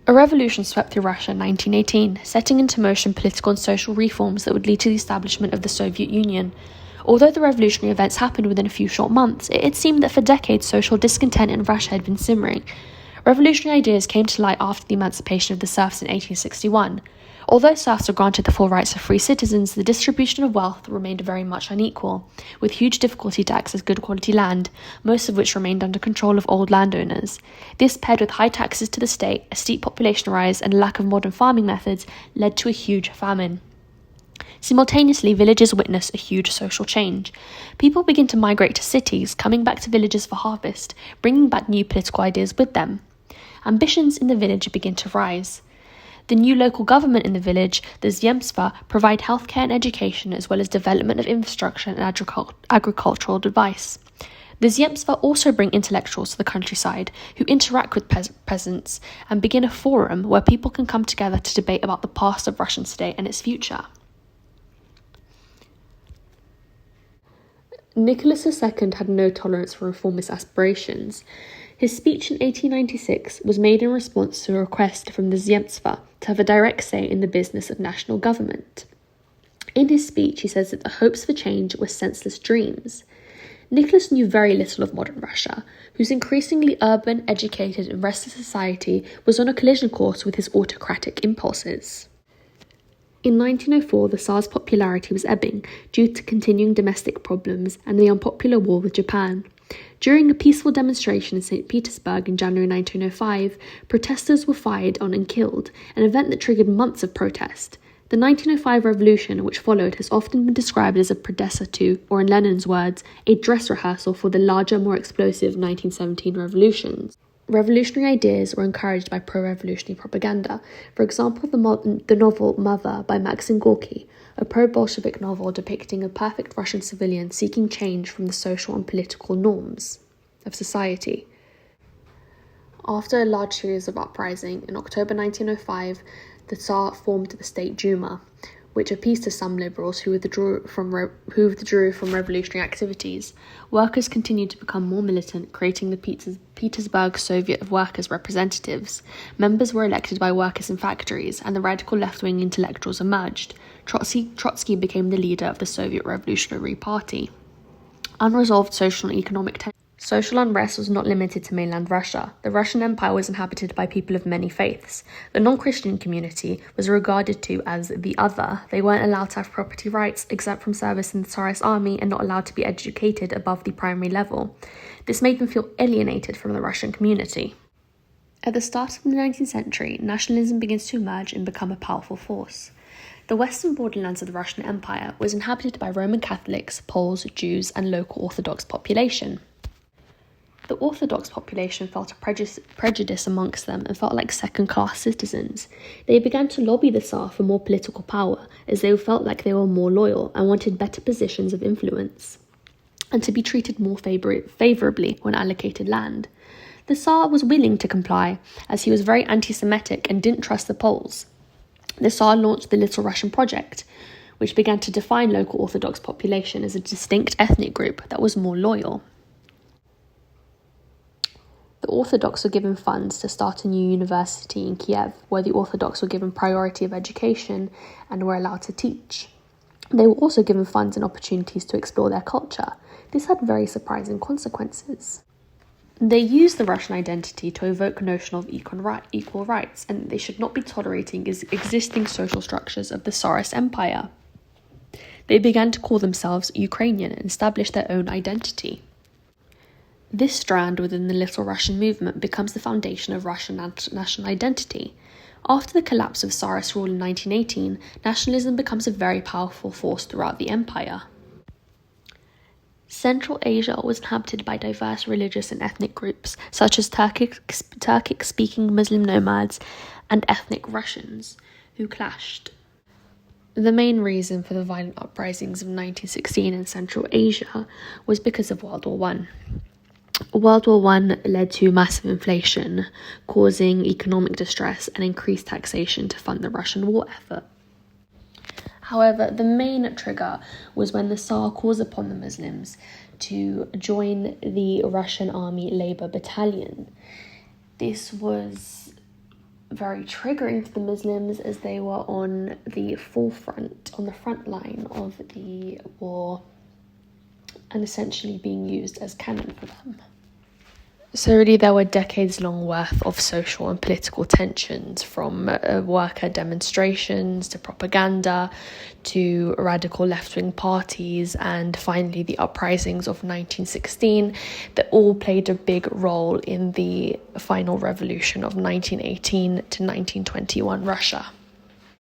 A revolution swept through Russia in 1918, setting into motion political and social reforms that would lead to the establishment of the Soviet Union. Although the revolutionary events happened within a few short months, it seemed that for decades social discontent in Russia had been simmering. Revolutionary ideas came to light after the emancipation of the serfs in 1861. Although serfs were granted the full rights of free citizens, the distribution of wealth remained very much unequal, with huge difficulty to access good quality land, most of which remained under control of old landowners. This, paired with high taxes to the state, a steep population rise, and a lack of modern farming methods, led to a huge famine. Simultaneously, villages witness a huge social change. People begin to migrate to cities, coming back to villages for harvest, bringing back new political ideas with them. Ambitions in the village begin to rise. The new local government in the village, the Zemstva, provide healthcare and education as well as development of infrastructure and agricultural advice. The Zemstva also bring intellectuals to the countryside who interact with peasants and begin a forum where people can come together to debate about the past of Russian state and its future. Nicholas II had no tolerance for reformist aspirations. His speech in 1896 was made in response to a request from the Zemstva to have a direct say in the business of national government. In his speech, he says that the hopes for change were senseless dreams. Nicholas knew very little of modern Russia, whose increasingly urban, educated, and restless society was on a collision course with his autocratic impulses. In 1904, the Tsar's popularity was ebbing due to continuing domestic problems and the unpopular war with Japan. During a peaceful demonstration in St. Petersburg in January 1905, protesters were fired on and killed, an event that triggered months of protest. The 1905 revolution, which followed, has often been described as a predecessor to, or in Lenin's words, a dress rehearsal for the larger, more explosive 1917 revolutions. Revolutionary ideas were encouraged by pro-revolutionary propaganda. For example, the novel Mother by Maxim Gorky, a pro-Bolshevik novel depicting a perfect Russian civilian seeking change from the social and political norms of society. After a large series of uprising, in October 1905, the Tsar formed the State Duma, which appeased to some liberals who withdrew from revolutionary activities. Workers continued to become more militant, creating the Petersburg Soviet of Workers' Representatives. Members were elected by workers in factories, and the radical left-wing intellectuals emerged. Trotsky became the leader of the Soviet Revolutionary Party. Unresolved social and economic tension. Social unrest was not limited to mainland Russia. The Russian Empire was inhabited by people of many faiths. The non-Christian community was regarded to as the other. They weren't allowed to have property rights, exempt from service in the Tsarist army, and not allowed to be educated above the primary level. This made them feel alienated from the Russian community. At the start of the 19th century, nationalism begins to emerge and become a powerful force. The western borderlands of the Russian Empire was inhabited by Roman Catholics, Poles, Jews, and local Orthodox population. The Orthodox population felt a prejudice amongst them and felt like second-class citizens. They began to lobby the Tsar for more political power, as they felt like they were more loyal and wanted better positions of influence, and to be treated more favourably when allocated land. The Tsar was willing to comply, as he was very anti-Semitic and didn't trust the Poles. The Tsar launched the Little Russian Project, which began to define local Orthodox population as a distinct ethnic group that was more loyal. The Orthodox were given funds to start a new university in Kiev, where the Orthodox were given priority of education and were allowed to teach. They were also given funds and opportunities to explore their culture. This had very surprising consequences. They used the Russian identity to evoke a notion of equal rights, and they should not be tolerating existing social structures of the Tsarist Empire. They began to call themselves Ukrainian and established their own identity. This strand within the Little Russian movement becomes the foundation of Russian national identity. After the collapse of Tsarist rule in 1918, nationalism becomes a very powerful force throughout the empire. Central Asia was inhabited by diverse religious and ethnic groups, such as Turkic-speaking Muslim nomads and ethnic Russians, who clashed. The main reason for the violent uprisings of 1916 in Central Asia was because of World War I. World War I led to massive inflation, causing economic distress and increased taxation to fund the Russian war effort. However, the main trigger was when the Tsar calls upon the Muslims to join the Russian Army Labour Battalion. This was very triggering to the Muslims, as they were on the front line of the war, and essentially being used as cannon for them. So really there were decades-long worth of social and political tensions, from worker demonstrations to propaganda to radical left-wing parties, and finally the uprisings of 1916 that all played a big role in the final revolution of 1918 to 1921 Russia.